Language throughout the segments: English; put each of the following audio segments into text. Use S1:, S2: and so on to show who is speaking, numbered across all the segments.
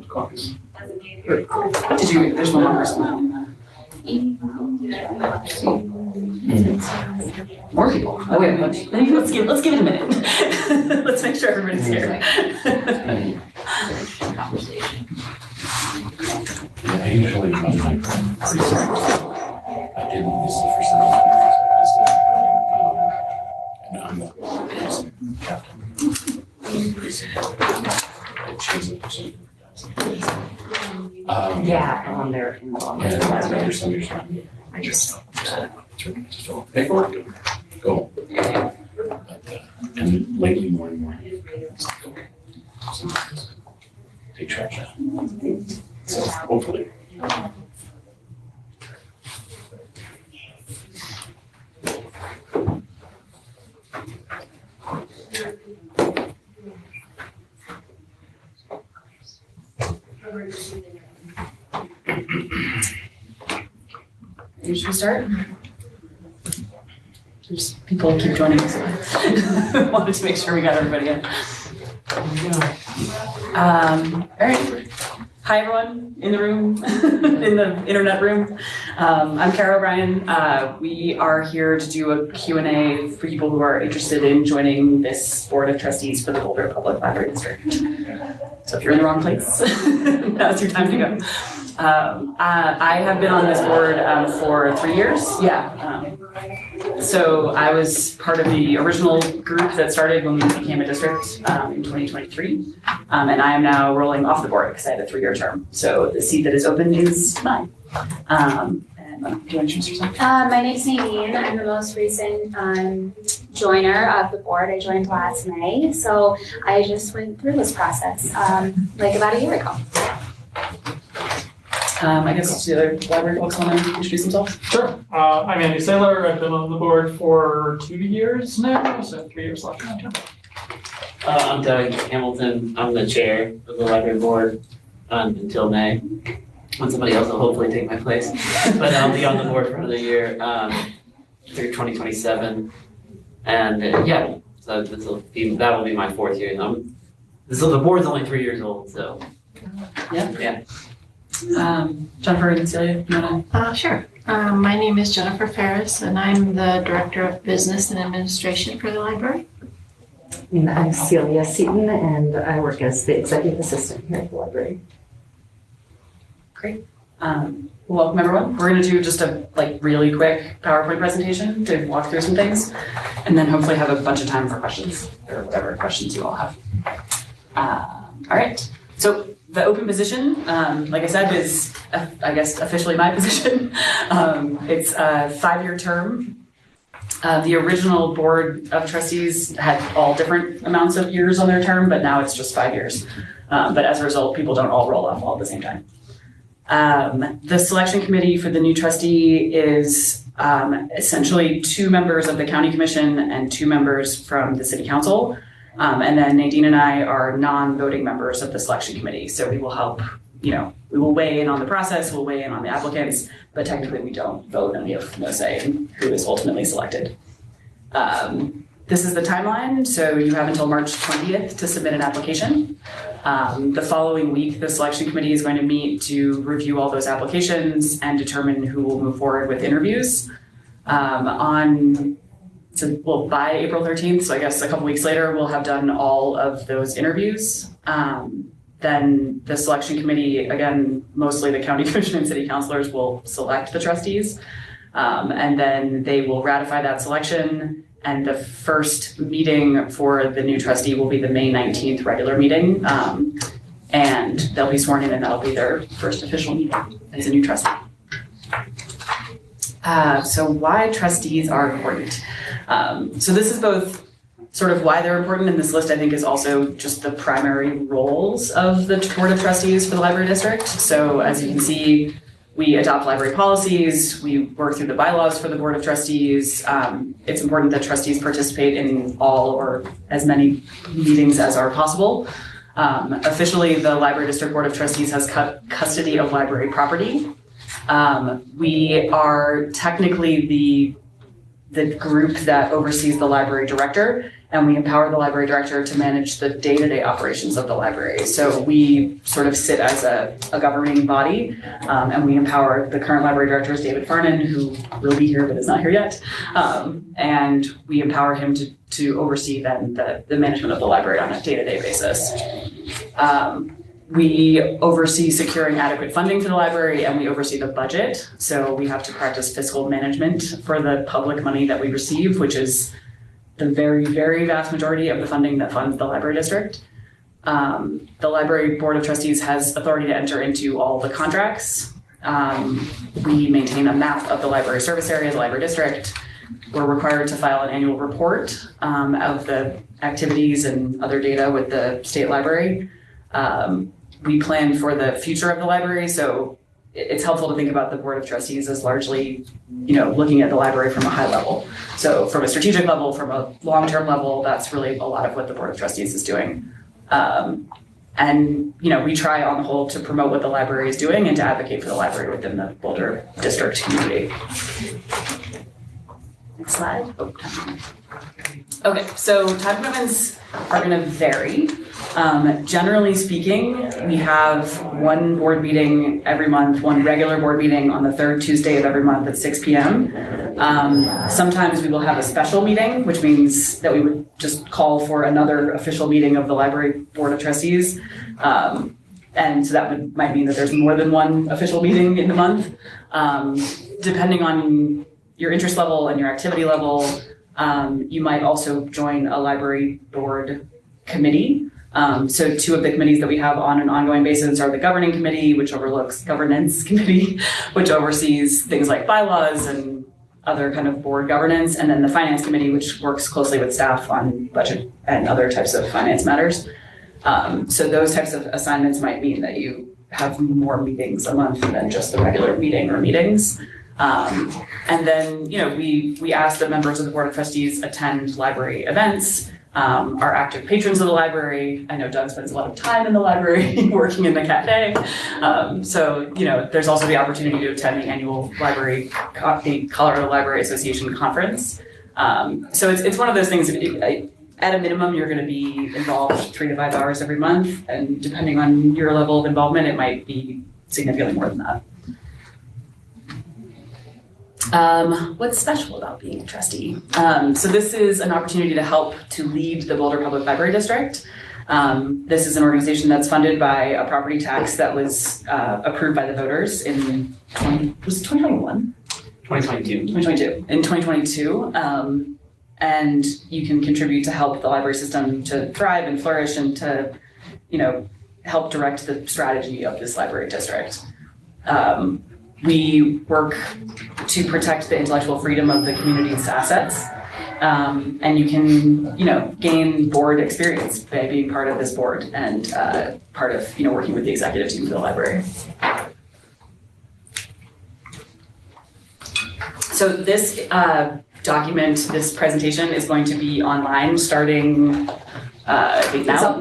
S1: Copies.
S2: Did you? There's one more person. More people. Oh wait, let's give it a minute. Let's make sure everybody's here.
S1: Yeah, I usually run my pretty simple. I didn't. This is the first time and I'm the captain. Pretty simple. I changed it to
S3: Yeah, on there.
S1: there's some years. I just fill paperwork. Go. But, and lately more and more. It's like, okay. So, take charge of that. So hopefully.
S2: Should we start? Just people keep joining us. Wanted to make sure we got everybody in. All right. Hi everyone in the room, in the internet room. I'm Kara O'Brien. We are here to do a Q&A for people who are interested in joining this board of trustees for the Boulder Public Library District. So if you're in the wrong place, now's your time to go. I have been on this board for 3 years. Yeah. So I was part of the original group that started when we became a district in 2023. And I am now rolling off the board because I had a 3-year term. So the seat that is open is mine. And do you want to introduce yourself?
S4: My name is Nadine. I'm the most recent joiner of the board. I joined last May. So I just went through this process like about a year ago.
S2: I guess the other library folks want to introduce themselves?
S5: Sure. I'm Andy Saylor. I've been on the board for 2 years now, so 3 years left in my term.
S6: I'm Doug Hamilton. I'm the chair of the library board until May, when somebody else will hopefully take my place. But I'll be on the board for another year through 2027. And yeah, so that will be my 4th year. So the board's only 3 years old, so yeah.
S2: Jennifer and Celia, you want to?
S7: Sure. My name is Jennifer Ferris, and I'm the Director of Business and Administration for the library.
S3: And I'm Celia Seaton, and I work as the Executive Assistant here at the library.
S2: Great. Welcome everyone. We're going to do just a really quick PowerPoint presentation to walk through some things, and then hopefully have a bunch of time for questions, or whatever questions you all have. All right. So the open position, like I said, is, I guess, officially my position. It's a 5-year term. The original board of trustees had all different amounts of years on their term, but now it's just 5 years. But as a result, people don't all roll off all at the same time. The selection committee for the new trustee is essentially 2 members of the county commission and 2 members from the city council. And then Nadine and I are non-voting members of the selection committee. So we will help, we will weigh in on the process, we'll weigh in on the applicants, but technically we don't vote and we have no say in who is ultimately selected. This is the timeline. So you have until March 20th to submit an application. The following week, the selection committee is going to meet to review all those applications and determine who will move forward with interviews. By April 13th, so I guess a couple weeks later, we'll have done all of those interviews. Then the selection committee, again, mostly the county commission and city councilors will select the trustees. And then they will ratify that selection. And the first meeting for the new trustee will be the May 19th regular meeting. And they'll be sworn in and that'll be their first official meeting as a new trustee. So why trustees are important. So this is both sort of why they're important, and this list I think is also just the primary roles of the Board of Trustees for the library district. So as you can see, we adopt library policies, we work through the bylaws for the Board of Trustees. It's important that trustees participate in all or as many meetings as are possible. Officially, the Library District Board of Trustees has custody of library property. We are technically the group that oversees the library director, and we empower the library director to manage the day-to-day operations of the library. So we sort of sit as a governing body, and we empower the current library director is David Farnan, who will be here but is not here yet. And we empower him to oversee then the management of the library on a day-to-day basis. We oversee securing adequate funding for the library, and we oversee the budget. So we have to practice fiscal management for the public money that we receive, which is the very, very vast majority of the funding that funds the library district. The library board of trustees has authority to enter into all the contracts. We maintain a map of the library service area, the library district. We're required to file an annual report of the activities and other data with the state library. We plan for the future of the library, so it's helpful to think about the board of trustees as largely, looking at the library from a high level. So from a strategic level, from a long-term level, that's really a lot of what the board of trustees is doing. And we try on the whole to promote what the library is doing and to advocate for the library within the Boulder district community. Next slide. Okay, so time commitments are going to vary. Generally speaking, we have one board meeting every month, one regular board meeting on the third Tuesday of every month at 6 p.m. Sometimes we will have a special meeting, which means that we would just call for another official meeting of the library board of trustees. And so that might mean that there's more than one official meeting in the month. Depending on your interest level and your activity level, you might also join a library board committee. So two of the committees that we have on an ongoing basis are the governing committee, which overlooks governance committee, which oversees things like bylaws and other kind of board governance, and then the finance committee, which works closely with staff on budget and other types of finance matters. So those types of assignments might mean that you have more meetings a month than just the regular meeting or meetings. And then, we ask that members of the board of trustees attend library events, are active patrons of the library. I know Doug spends a lot of time in the library working in the cafe. So, there's also the opportunity to attend the annual the Colorado Library Association conference. So it's one of those things, at a minimum, you're going to be involved 3 to 5 hours every month. And depending on your level of involvement, it might be significantly more than that. What's special about being a trustee? So this is an opportunity to help to lead the Boulder Public Library District. This is an organization that's funded by a property tax that was approved by the voters in 2021?
S6: 2022.
S2: 2022. In 2022. And you can contribute to help the library system to thrive and flourish and to, help direct the strategy of this library district. We work to protect the intellectual freedom of the community's assets. And you can, gain board experience by being part of this board and part of, working with the executive team for the library. So this document, this presentation is going to be online starting now.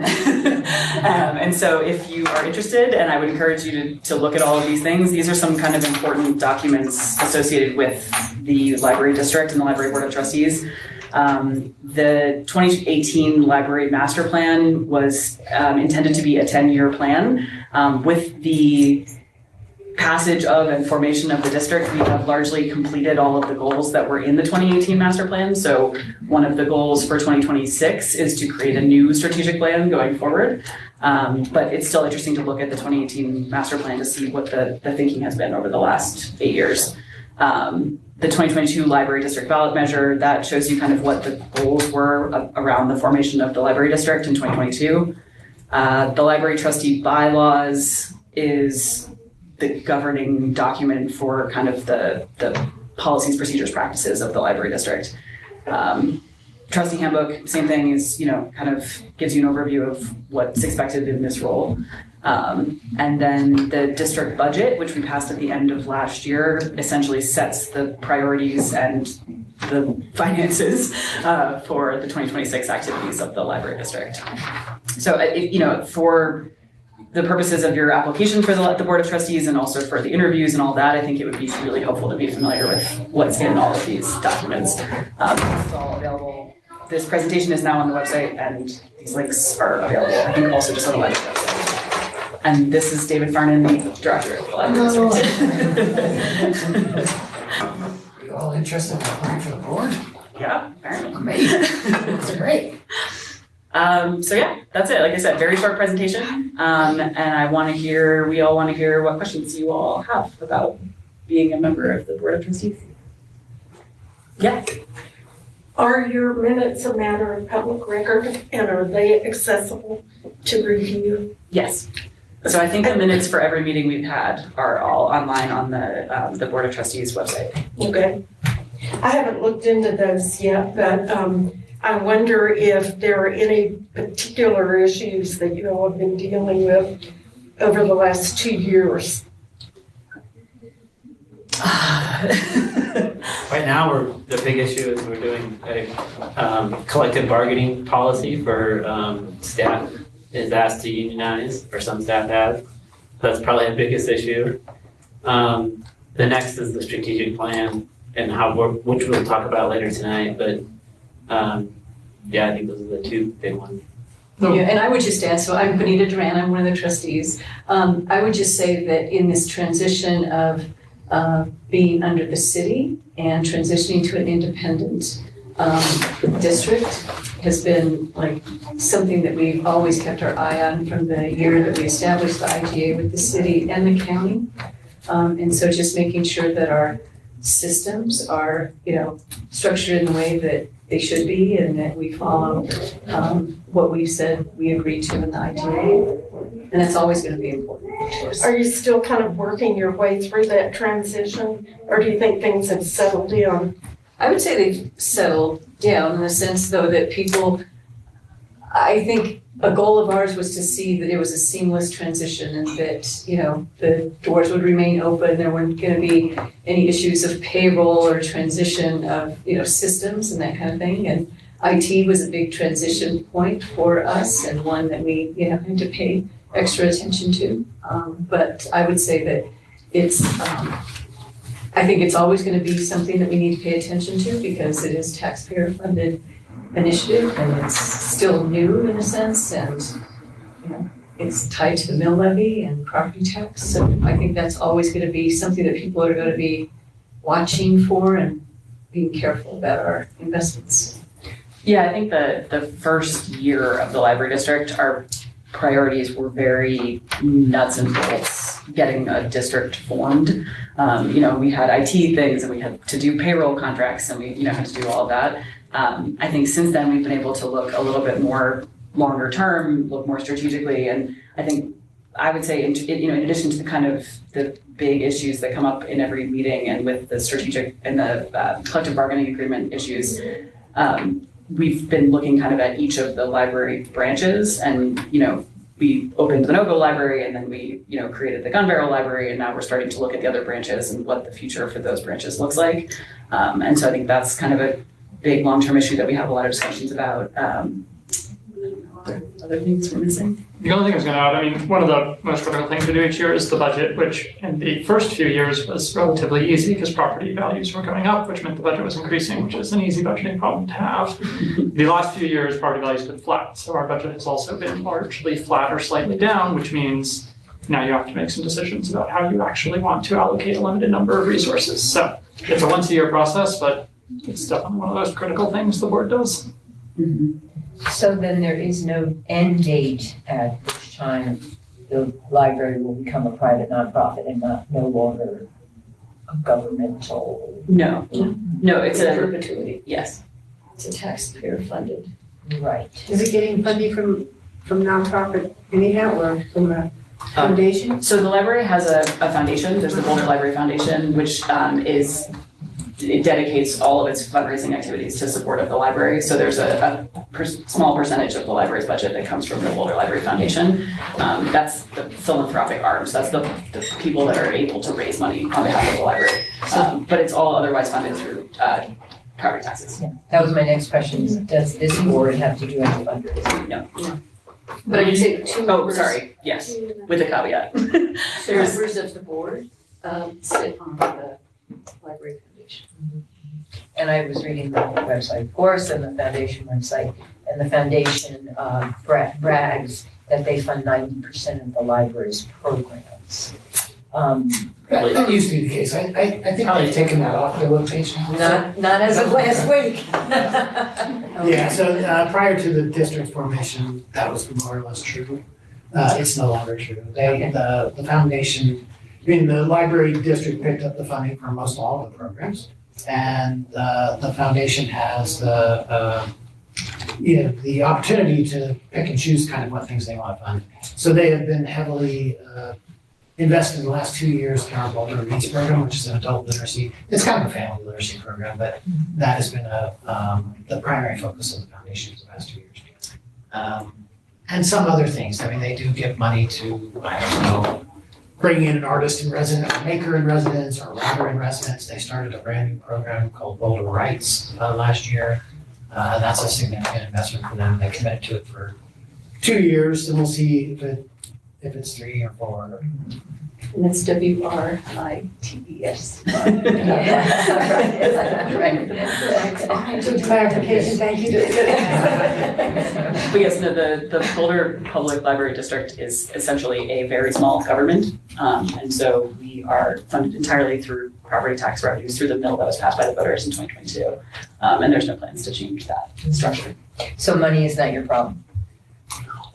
S2: And so if you are interested, and I would encourage you to look at all of these things, these are some kind of important documents associated with the library district and the library board of trustees. The 2018 library master plan was intended to be a 10-year plan. With the passage of and formation of the district, we have largely completed all of the goals that were in the 2018 master plan. So one of the goals for 2026 is to create a new strategic plan going forward. But it's still interesting to look at the 2018 master plan to see what the thinking has been over the last 8 years. The 2022 library district ballot measure, that shows you kind of what the goals were around the formation of the library district in 2022. The library trustee bylaws is the governing document for kind of the policies, procedures, practices of the library district. Trustee handbook, same thing, is, kind of gives you an overview of what's expected in this role. And then the district budget, which we passed at the end of last year, essentially sets the priorities and the finances for the 2026 activities of the library district. So, for the purposes of your application for the Board of Trustees and also for the interviews and all that, I think it would be really helpful to be familiar with what's in all of these documents. It's all available this presentation is now on the website and these links are available, I think also just on the library website. And this is David Farnan, the director of the library district.
S1: You all interested in applying for the board?
S2: Yeah, apparently.
S1: Amazing. That's great.
S2: So yeah, that's it. Like I said, very short presentation. And we all want to hear what questions you all have about being a member of the Board of Trustees. Yeah.
S8: Are your minutes a matter of public record and are they accessible to review?
S2: Yes. So I think the minutes for every meeting we've had are all online on the Board of Trustees website.
S8: Okay. I haven't looked into those yet, but I wonder if there are any particular issues that you all have been dealing with over the last 2 years.
S6: Right now, the big issue is we're doing a collective bargaining policy for staff is asked to unionize, or some staff have. That's probably the biggest issue. The next is the strategic plan and which we'll talk about later tonight, but yeah, I think those are the two big ones.
S5: So-
S9: Yeah, and I would just add, so I'm Benita Duran, I'm one of the trustees. I would just say that in this transition of being under the city and transitioning to an independent district has been like something that we've always kept our eye on from the year that we established the IGA with the city and the county. And so just making sure that our systems are, structured in the way that they should be and that we follow what we said we agreed to in the IGA. And that's always going to be important, of course.
S8: Are you still kind of working your way through that transition or do you think things have settled down?
S9: I would say they've settled down in the sense though that people, I think a goal of ours was to see that it was a seamless transition and that, the doors would remain open. There weren't going to be any issues of payroll or transition of, systems and that kind of thing. And IT was a big transition point for us and one that we, had to pay extra attention to. But I would say that it's, I think it's always going to be something that we need to pay attention to because it is taxpayer funded initiative and it's still new in a sense and it's tied to the mill levy and property tax. So I think that's always going to be something that people are going to be watching for and being careful about our investments.
S2: Yeah, I think the first year of the library district, our priorities were very nuts and bolts, getting a district formed. We had IT things and we had to do payroll contracts and we, had to do all of that. I think since then we've been able to look a little bit more longer term, look more strategically. And I think I would say, in addition to the kind of the big issues that come up in every meeting and with the strategic and the collective bargaining agreement issues, we've been looking kind of at each of the library branches and, we opened the No-Go library and then we, created the Gun Barrel library and now we're starting to look at the other branches and what the future for those branches looks like. And so I think that's kind of a big long-term issue that we have a lot of discussions about. Other things we're missing?
S5: The only thing I was going to add, one of the most critical things we do each year is the budget, which in the first few years was relatively easy because property values were going up, which meant the budget was increasing, which is an easy budgeting problem to have. The last few years, property values have been flat, so our budget has also been largely flat or slightly down, which means now you have to make some decisions about how you actually want to allocate a limited number of resources. So it's a once-a-year process, but it's definitely one of those critical things the board does.
S2: Mm-hmm.
S10: So then there is no end date at which time the library will become a private nonprofit and no longer a governmental.
S2: No, it's a
S9: Perpetuity.
S2: yes.
S9: It's a taxpayer funded.
S10: Right.
S3: Is it getting funding from nonprofit anyhow or from a foundation?
S2: So the library has a foundation. There's the Boulder Library Foundation, which it dedicates all of its fundraising activities to support of the library. So there's a small percentage of the library's budget that comes from the Boulder Library Foundation. That's the philanthropic arms. That's the people that are able to raise money on behalf of the library. But it's all otherwise funded through property taxes.
S10: Yeah. That was my next question. Does this board have to do any fundraising?
S2: No.
S9: But I would say two members.
S2: Sorry. Yes, with a caveat.
S9: Members of the board sit on the library foundation.
S10: And I was reading the website, of course, and the foundation website, and the foundation brags that they fund 90% of the library's programs.
S11: That used to be the case. I think they've taken that off their location.
S10: Not as of last week.
S11: Yeah, so prior to the district formation, that was more or less true. It's no longer true. The foundation, the library district picked up the funding for most all of the programs. And the foundation has the opportunity to pick and choose kind of what things they want to fund. So they have been heavily invested in the last 2 years in our Boulder Reads program, which is an adult literacy. It's kind of a family literacy program, but that has been the primary focus of the foundation for the past 2 years. And some other things. I mean, they do give money to, I don't know, bring in an artist in residence, a maker in residence, or a writer in residence. They started a brand new program called Boulder Writes last year. That's a significant investment for them. They committed to it for 2 years, and we'll see if it's 3 or 4.
S9: And it's WRITES.
S3: Good clarification, thank you.
S2: But yes, no, the Boulder Public Library District is essentially a very small government. And so we are funded entirely through property tax revenues through the bill that was passed by the voters in 2022. And there's no plans to change that structure.
S10: So money is not your problem?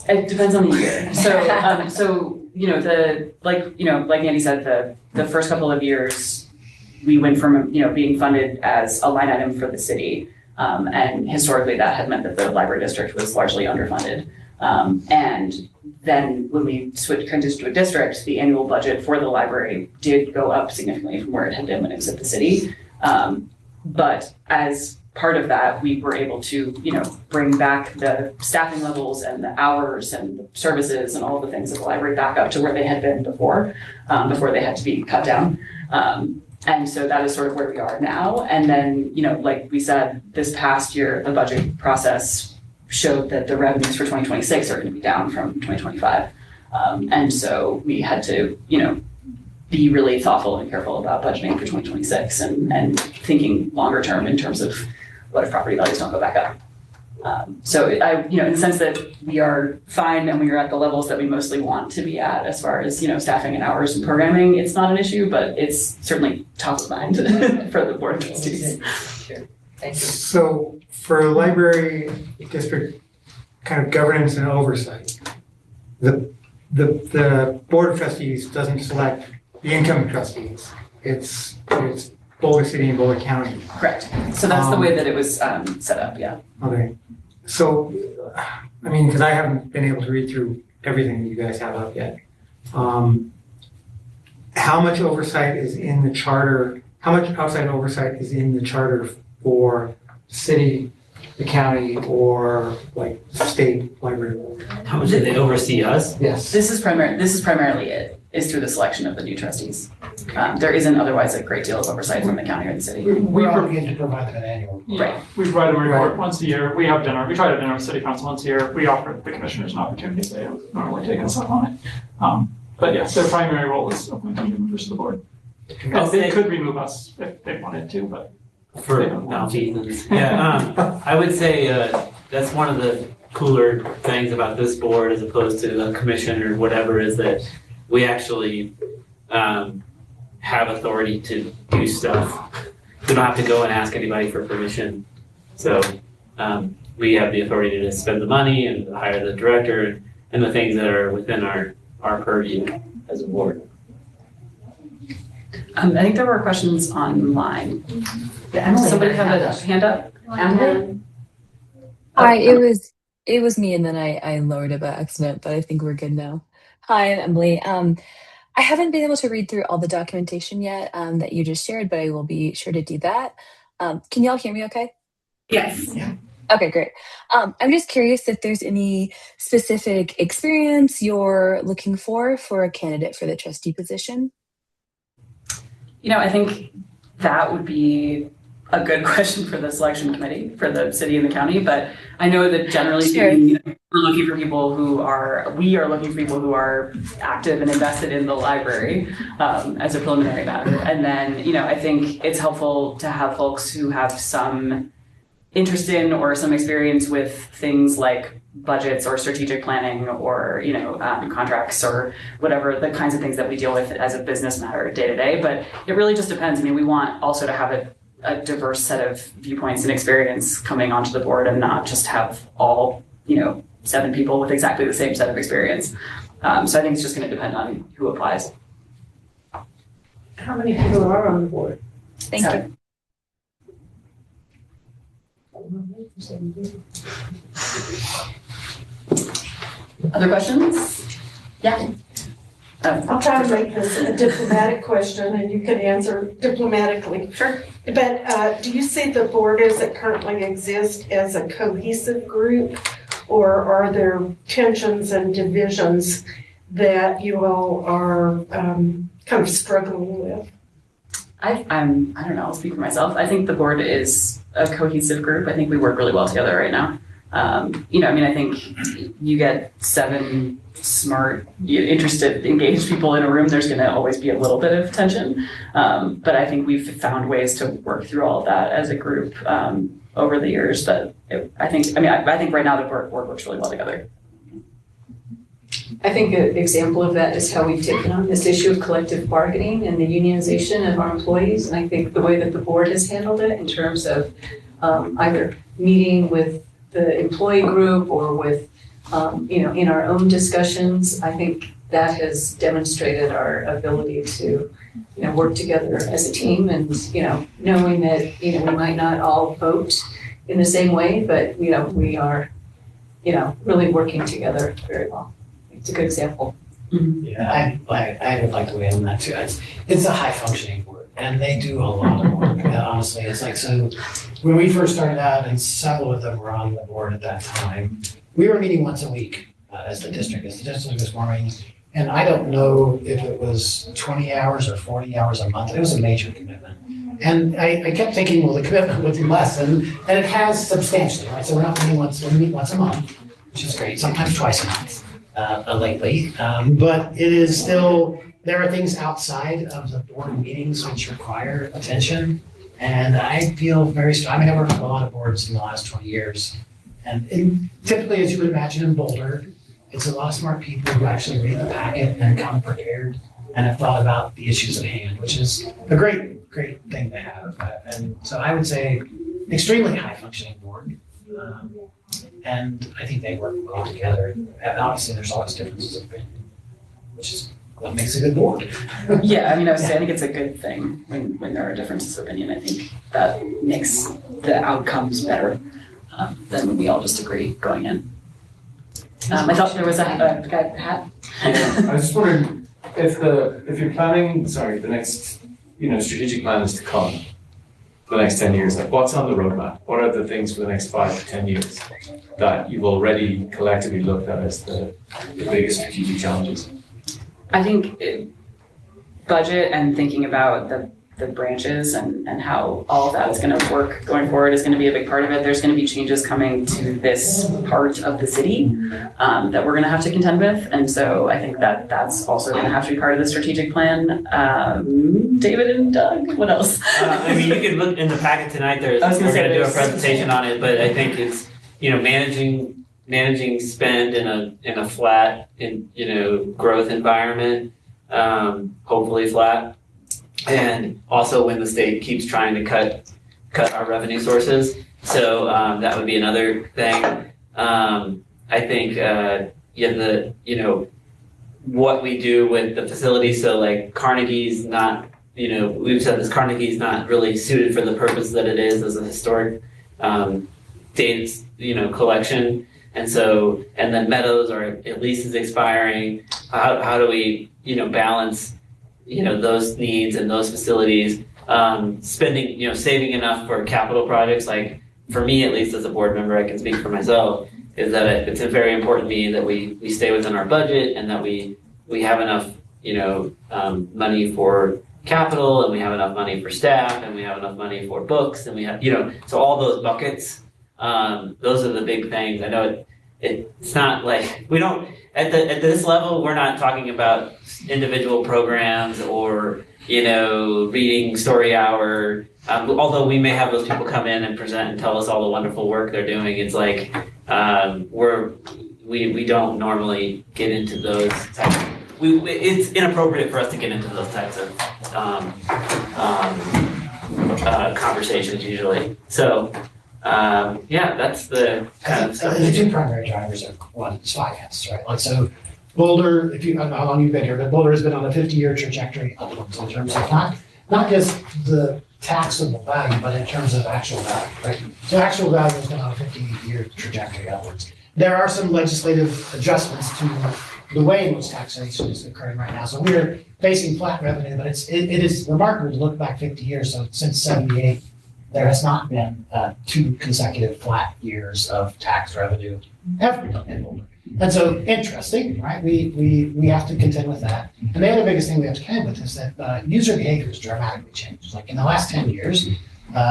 S2: It depends on the year. So, like Andy said, the first couple of years, we went from, being funded as a line item for the city. And historically that had meant that the library district was largely underfunded. And then when we transitioned to a district, the annual budget for the library did go up significantly from where it had been when it was at the city. But as part of that, we were able to, bring back the staffing levels and the hours and the services and all the things of the library back up to where they had been before they had to be cut down. And so that is sort of where we are now. And then, like we said, this past year, the budget process showed that the revenues for 2026 are going to be down from 2025. And so we had to, be really thoughtful and careful about budgeting for 2026 and thinking longer term in terms of what if property values don't go back up. So in the sense that we are fine and we are at the levels that we mostly want to be at as far as, staffing and hours and programming, it's not an issue, but it's certainly top of mind for the board of trustees.
S10: Sure, thank you.
S12: So for library district kind of governance and oversight, the board of trustees doesn't select the incoming trustees. It's Boulder City and Boulder County.
S2: Correct. So that's the way that it was set up, yeah.
S12: Okay. So, because I haven't been able to read through everything that you guys have up yet. How much oversight is in the charter? How much outside oversight is in the charter for city, the county, or like state library?
S6: How much do they oversee us?
S12: Yes.
S2: This is primarily it, is through the selection of the new trustees. There isn't otherwise a great deal of oversight from the county or the city.
S11: We're obligated to provide them an annual report.
S2: Right.
S5: We provide them a report once a year. We have dinner. We try to have dinner with city council once a year. We offer the commissioners an opportunity if they don't normally take us up on it. But yes, their primary role is appointing members of the board. They could remove us if they wanted to, but
S6: for malfeasance. Yeah, I would say that's one of the cooler things about this board as opposed to a commission or whatever is that we actually have authority to do stuff. We don't have to go and ask anybody for permission. So we have the authority to spend the money and hire the director and the things that are within our purview as a board.
S2: I think there were questions online. Somebody have a hand up? Emily?
S13: Hi, it was me, and then I lowered it by accident, but I think we're good now. Hi, I'm Emily. I haven't been able to read through all the documentation yet that you just shared, but I will be sure to do that. Can y'all hear me okay?
S2: Yes.
S11: Yeah.
S13: Okay, great. I'm just curious if there's any specific experience you're looking for a candidate for the trustee position.
S2: I think that would be a good question for the selection committee for the city and the county, but I know that generally speaking, we're looking for people we are looking for people who are active and invested in the library as a preliminary matter. And then, I think it's helpful to have folks who have some interest in or some experience with things like budgets or strategic planning or, contracts or whatever the kinds of things that we deal with as a business matter day to day. But it really just depends. I mean, we want also to have a diverse set of viewpoints and experience coming onto the board and not just have all, 7 people with exactly the same set of experience. So I think it's just going to depend on who applies.
S8: How many people are on the board?
S13: Thank you.
S2: Other questions? Yeah.
S8: I'll try to make this a diplomatic question and you can answer diplomatically.
S2: Sure.
S8: But do you see the board as it currently exists as a cohesive group, or are there tensions and divisions that you all are kind of struggling with?
S2: I don't know, I'll speak for myself. I think the board is a cohesive group. I think we work really well together right now. I think you get 7 smart, interested, engaged people in a room, there's going to always be a little bit of tension. But I think we've found ways to work through all of that as a group over the years I think right now the board works really well together.
S9: I think an example of that is how we've taken on this issue of collective bargaining and the unionization of our employees. And I think the way that the board has handled it in terms of either meeting with the employee group or with, in our own discussions, I think that has demonstrated our ability to, work together as a team and, knowing that, we might not all vote in the same way, but, we are, really working together very well. It's a good example.
S11: Yeah, I would like to weigh in on that too. It's a high functioning board and they do a lot of work. Honestly, it's like, so when we first started out and several of them were on the board at that time, we were meeting once a week as the district was forming. And I don't know if it was 20 hours or 40 hours a month. It was a major commitment. And I kept thinking, well, the commitment would be less, and it has substantially, right? So we're meet once a month, which is great, sometimes twice a month lately. But it is still, there are things outside of the board meetings which require attention. And I feel very strong. I worked with a lot of boards in the last 20 years. And typically, as you would imagine in Boulder, it's a lot of smart people who actually read the packet and come prepared and have thought about the issues at hand, which is a great thing to have. And so I would say extremely high functioning board. And I think they work well together. And obviously there's always differences of opinion, which is what makes a good board.
S2: Yeah, I would say I think it's a good thing when there are differences of opinion. I think that makes the outcomes better than when we all just agree going in. I thought there was a hat.
S14: Yeah, I was just wondering if you're planning, the next, strategic plan is to come for the next 10 years. Like, what's on the roadmap? What are the things for the next 5 to 10 years that you've already collectively looked at as the biggest strategic challenges?
S2: I think budget and thinking about the branches and how all of that is going to work going forward is going to be a big part of it. There's going to be changes coming to this part of the city that we're going to have to contend with. And so I think that's also going to have to be part of the strategic plan. David and Doug, what else?
S6: You can look in the packet tonight. We're going to do a presentation on it, but I think it's, managing spend in a flat, growth environment, hopefully flat. And also when the state keeps trying to cut our revenue sources. So that would be another thing. I think what we do with the facilities. So like Carnegie's not, we've said this, Carnegie's not really suited for the purpose that it is as a historic data, collection. And so, and then Meadows or at least is expiring. How do we, balance those needs and those facilities, spending, saving enough for capital projects. Like for me, at least as a board member, I can speak for myself, is that it's very important to me that we stay within our budget and that we have enough, money for capital and we have enough money for staff and we have enough money for books and we have, so all those buckets, those are the big things. I know it's not like, we don't, at this level, we're not talking about individual programs or, reading story hour. Although we may have those people come in and present and tell us all the wonderful work they're doing, it's like, we don't normally get into those types of, it's inappropriate for us to get into those types of conversations usually. So, that's the kind of stuff.
S11: The two primary drivers are, one is finance, right? Like, so Boulder, I don't know how long you've been here, but Boulder has been on a 50-year trajectory upwards in terms of not just the taxable value, but in terms of actual value, right? So actual value has been on a 50-year trajectory upwards. There are some legislative adjustments to the way in which taxation is occurring right now. So we're facing flat revenue, but it is remarkable to look back 50 years. So since 78, there has not been 2 consecutive flat years of tax revenue ever in Boulder. And so interesting, right? We have to contend with that. And the other biggest thing we have to contend with is that user behavior has dramatically changed. Like in the last 10 years,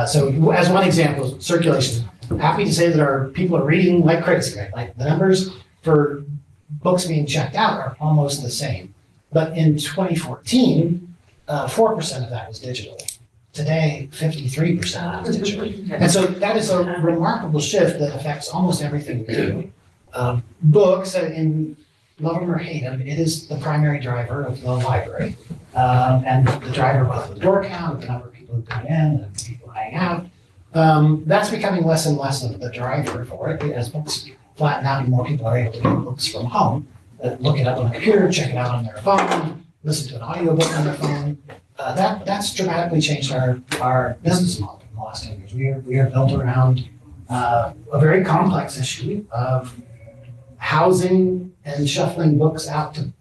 S11: so as one example, circulation. Happy to say that our people are reading like crazy, right? Like the numbers for books being checked out are almost the same. But in 2014, 4% of that was digital. Today, 53% is digital. And so that is a remarkable shift that affects almost everything we do. Books, in love them or hate them, it is the primary driver of the library. And the driver both of the door count, the number of people who come in, the people who hang out. That's becoming less and less of the driver for it. As books flatten out and more people are able to get books from home, look it up on a computer, check it out on their phone, listen to an audiobook on their phone. That's dramatically changed our business model in the last 10 years. We are built around a very complex issue of housing and shuffling books out to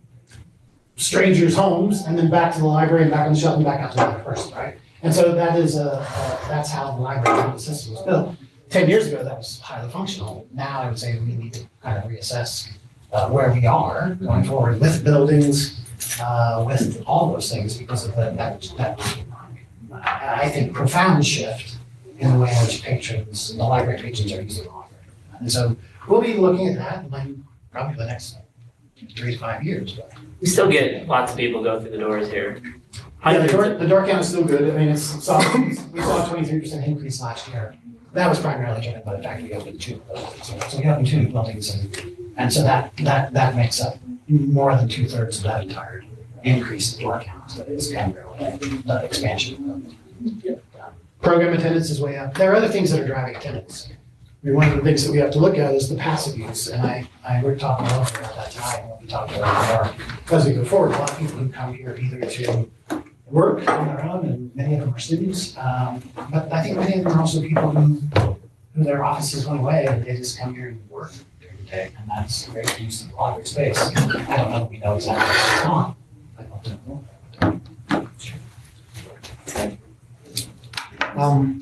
S11: strangers' homes and then back to the library and back on the shelf and back out to another person, right? And so that's how the library system was built. 10 years ago, that was highly functional. Now I would say we need to kind of reassess where we are going forward with buildings, with all those things because of that I think, profound shift in the way in which the library patrons are using the library. And so we'll be looking at that in probably the next 3 to 5 years. But.
S6: We still get lots of people go through the doors here.
S11: Yeah, the door count is still good. I mean, we saw a 23% increase last year. That was primarily driven by the fact we opened 2 buildings. So we opened 2 buildings, and so that makes up more than 2/3 of that entire increase in door count. So it's primarily expansion. Program attendance is way up. There are other things that are driving attendance. I mean, one of the things that we have to look at is the passive use, and we're talking a little bit about that tonight. We'll be talking about more as we go forward. A lot of people who come here either to work on their own, and many of them are students. But I think many of them are also people who their offices went away and they just come here and work during the day, and that's a great use of the library space. I don't know if we know exactly what's going on. I don't know.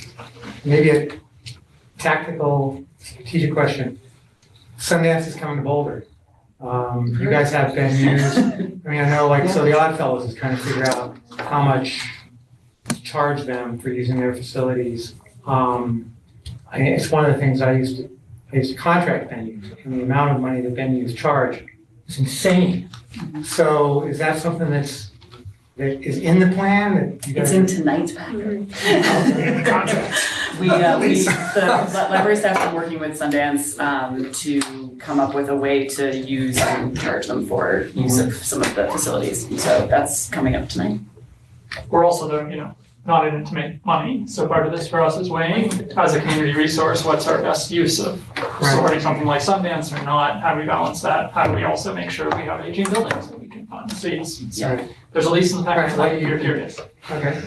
S12: Maybe a tactical, strategic question. Sundance is coming to Boulder. You guys have venues. I mean, I know, so the Oddfellows is trying to figure out how much to charge them for using their facilities. It's one of the things I used to contract venues, and the amount of money that venues charge is insane. So is that something that is in the plan?
S2: It's in tonight's packet.
S11: The contract.
S2: The library staff have been working with Sundance to come up with a way to use and charge them for use of some of the facilities. So that's coming up tonight.
S5: We're also doing, not in it to make money. So part of this for us is weighing, as a community resource, what's our best use of supporting something like Sundance or not? How do we balance that? How do we also make sure we have aging buildings that we can fund? So there's a lease in the package that you're curious.
S12: Okay.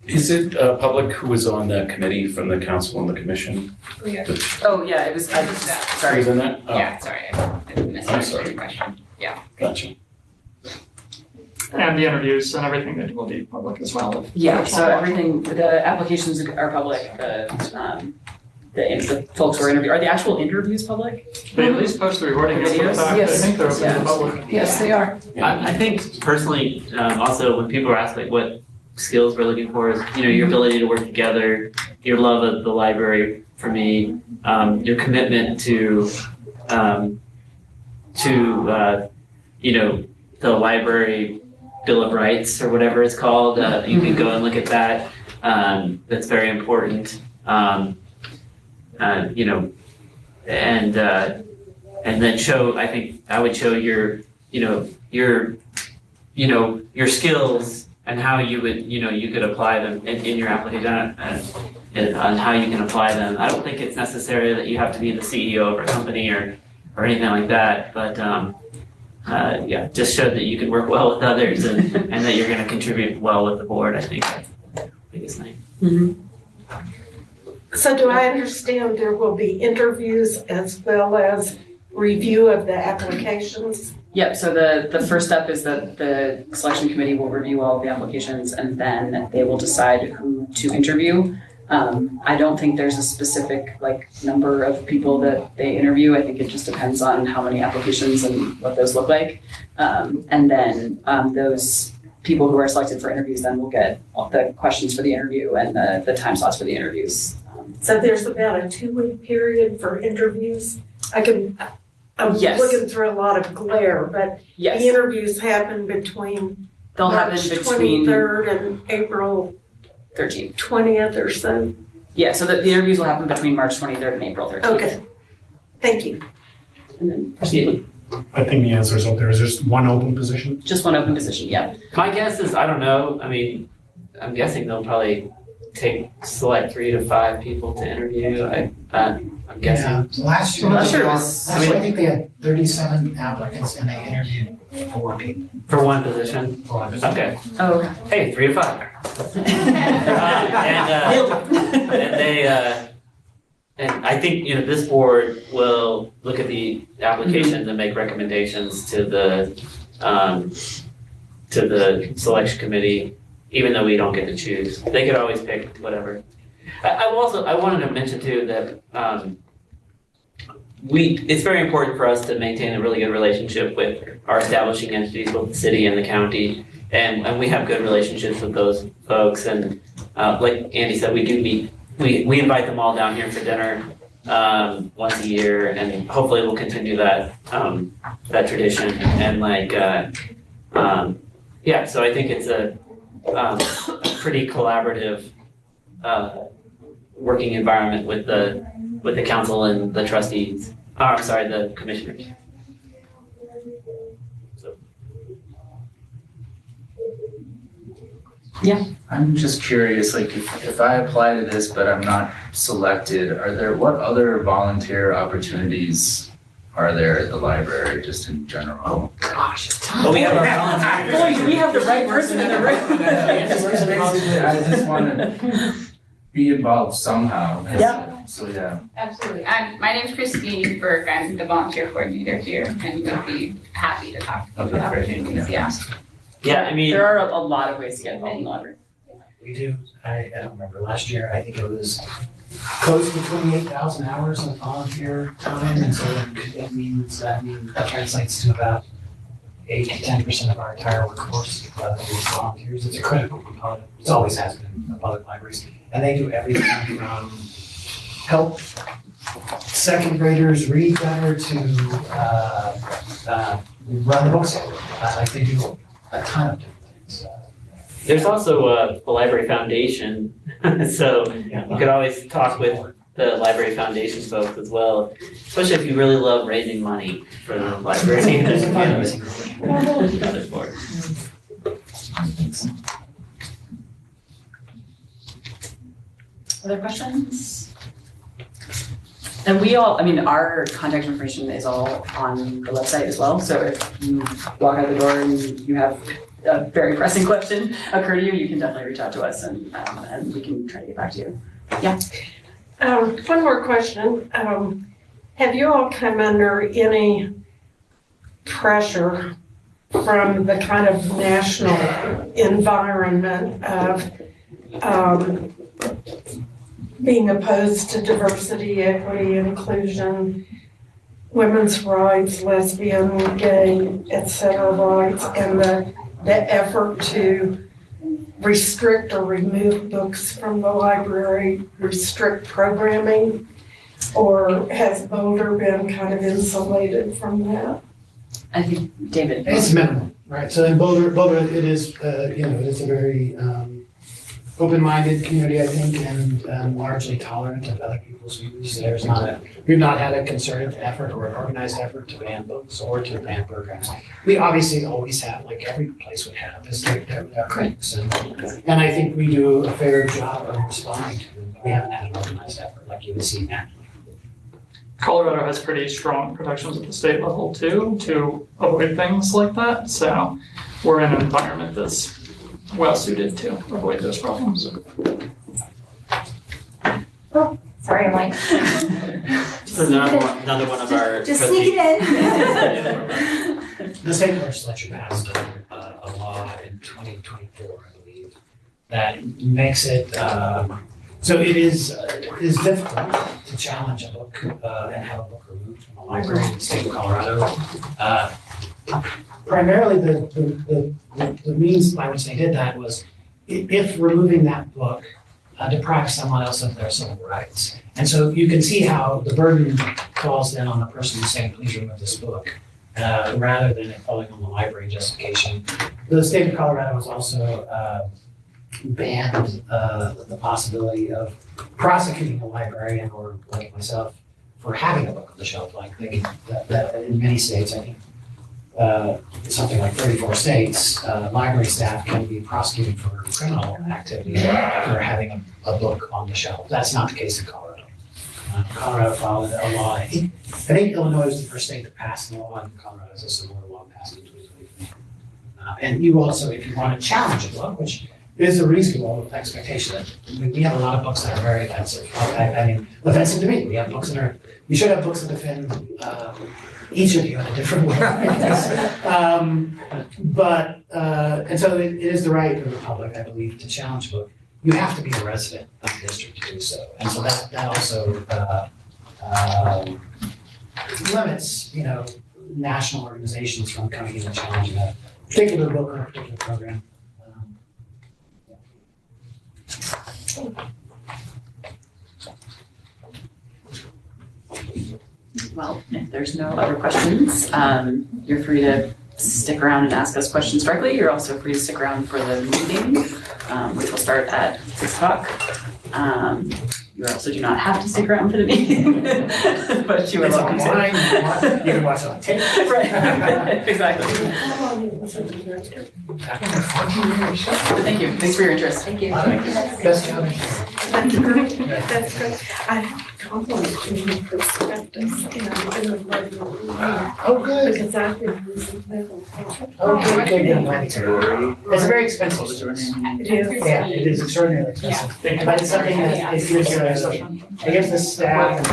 S1: Is it public who was on that committee from the council and the commission?
S2: Oh, yeah, it was, sorry.
S1: Was in that? Oh.
S15: Yeah, sorry, I misunderstood your question. Yeah.
S1: Gotcha.
S5: And the interviews and everything that will be public as well.
S2: Yeah, so everything, the applications are public, the folks who are interviewed, are the actual interviews public?
S5: They at least post the recording of the fact that I think they're open to the public.
S7: Yes, they are.
S6: I think personally, also when people are asked what skills we're looking for is, your ability to work together, your love of the library for me, your commitment to the library Bill of Rights or whatever it's called. You can go and look at that. That's very important. And then I think I would show your skills and how you would, you could apply them in your application and on how you can apply them. I don't think it's necessary that you have to be the CEO of a company or anything like that, but just show that you can work well with others and that you're going to contribute well with the board. I think that's the biggest thing.
S2: Mm-hmm.
S8: So do I understand there will be interviews as well as review of the applications?
S2: Yep, so the first step is that the selection committee will review all of the applications and then they will decide who to interview. I don't think there's a specific number of people that they interview. I think it just depends on how many applications and what those look like. And then those people who are selected for interviews then will get all the questions for the interview and the time slots for the interviews.
S8: So there's about a 2-week period for interviews. I'm
S2: Yes.
S8: looking through a lot of glare, but
S2: Yes.
S8: the interviews happen between
S2: They'll happen
S8: March
S2: between
S8: 23rd and April
S2: 13th.
S8: 20th or so.
S2: Yeah, so the interviews will happen between March 23rd and April 13th.
S8: Okay, thank you.
S2: And then proceed.
S1: I think the answer is up there. Is there just one open position?
S2: Just one open position, yeah.
S6: My guess is, I don't know, I mean, I'm guessing they'll probably select 3 to 5 people to interview. I'm guessing.
S11: Yeah, last year,
S2: Last year was-
S11: I think they had 37 applicants and they interviewed 4 people.
S6: For one position?
S11: For one position.
S6: Okay.
S2: Oh, okay.
S6: Hey, 3 to 5. And I think, this board will look at the applications and make recommendations to the selection committee, even though we don't get to choose. They could always pick whatever. I wanted to mention too that it's very important for us to maintain a really good relationship with our establishing entities, both the city and the county, and we have good relationships with those folks. And like Andy said, we do meet. We invite them all down here for dinner once a year, and hopefully we'll continue that tradition. And so I think it's a pretty collaborative working environment with the council and the trustees. The commissioners.
S2: Yeah.
S16: I'm just curious, if I apply to this but I'm not selected, what other volunteer opportunities are there at the library, just in general?
S2: Oh gosh.
S6: Well, we have our volunteers.
S2: We have the right person in the room.
S16: Basically, I just want to be involved somehow.
S2: Yeah.
S16: So yeah.
S15: Absolutely. My name's Christine Burke. I'm the volunteer coordinator here and would be happy to talk about opportunities, yeah.
S6: Yeah, I mean,
S2: there are a lot of ways to get involved in the library.
S11: We do, I don't remember, last year, I think it was close to 28,000 hours of volunteer time, and so that translates to about 8 to 10% of our entire workforce is volunteers. It's a critical component. It always has been in the public libraries. And they do everything from help second graders read better to run the bookstore. They do a ton of different things.
S6: There's also a library foundation, so you could always talk with the library foundation folks as well, especially if you really love raising money for the library. Other boards.
S2: Other questions? And our contact information is all on the website as well. So if you walk out the door and you have a very pressing question occur to you, you can definitely reach out to us and we can try to get back to you. Yeah.
S8: One more question. Have you all come under any pressure from the kind of national environment of being opposed to diversity, equity, inclusion, women's rights, lesbian, gay, etc. rights, and the effort to restrict or remove books from the library, restrict programming? Or has Boulder been kind of insulated from that?
S2: I think, David.
S11: It's minimal, right? So in Boulder, it is, it is a very open-minded community, I think, and largely tolerant of other people's views. We've not had a concerted effort or an organized effort to ban books or to ban programs. We obviously always have, like every place would have, there are critics, and I think we do a fair job of responding to them. We haven't had an organized effort like you would see now.
S5: Colorado has pretty strong protections at the state level too, to avoid things like that. So we're in an environment that's well suited to avoid those problems.
S3: Oh, sorry, I'm like.
S6: Another one of our.
S3: Just sneak it in.
S11: The state legislature passed a law in 2024, I believe, that makes it, so it is difficult to challenge a book and have a book removed from a library in the state of Colorado. Primarily, the means by which they did that was if removing that book deprives someone else of their civil rights. And so you can see how the burden falls then on the person who's saying, please remove this book, rather than it falling on the library justification. The state of Colorado has also banned the possibility of prosecuting a librarian or like myself for having a book on the shelf. Like that in many states, I think something like 34 states, library staff can be prosecuted for criminal activity for having a book on the shelf. That's not the case in Colorado. Colorado followed a law. I think Illinois was the first state that passed the law, and Colorado has a similar law passed in 2023. And you also, if you want to challenge a book, which is a reasonable expectation, that we have a lot of books that are very offensive. I mean, offensive to me. We have books that are. We should have books that defend each of you in a different way. And so it is the right of the public, I believe, to challenge a book. You have to be a resident of the district to do so, and so that also limits, national organizations from coming in and challenging a particular book or a particular program.
S2: Well, if there's no other questions, you're free to stick around and ask us questions directly. You're also free to stick around for the meeting, which will start at 6 o'clock. You also do not have to stick around for the meeting, but you are welcome to.
S11: You can watch it on tape.
S2: Right, exactly. Thank you. Thanks for your interest.
S3: Thank you.
S11: Best job.
S8: That's great. That's great. I have compliments in your perspectives
S11: Oh, good.
S8: because I've been using them.
S11: Oh, good. It's a very expensive service.
S8: It is.
S11: Yeah, it is extraordinarily expensive. But it's something that it gives the staff,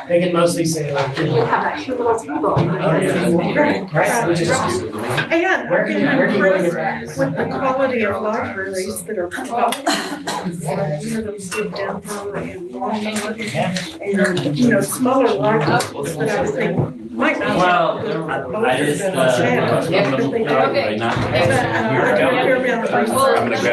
S11: they can mostly say like,
S8: Right,
S11: which is
S8: and
S11: Where can you go to get back?
S8: with the quality of libraries that are provided, those good downtown and smaller libraries that I would think might not.
S6: Well, I just,
S8: But they do.
S6: okay.
S8: But, I don't care about the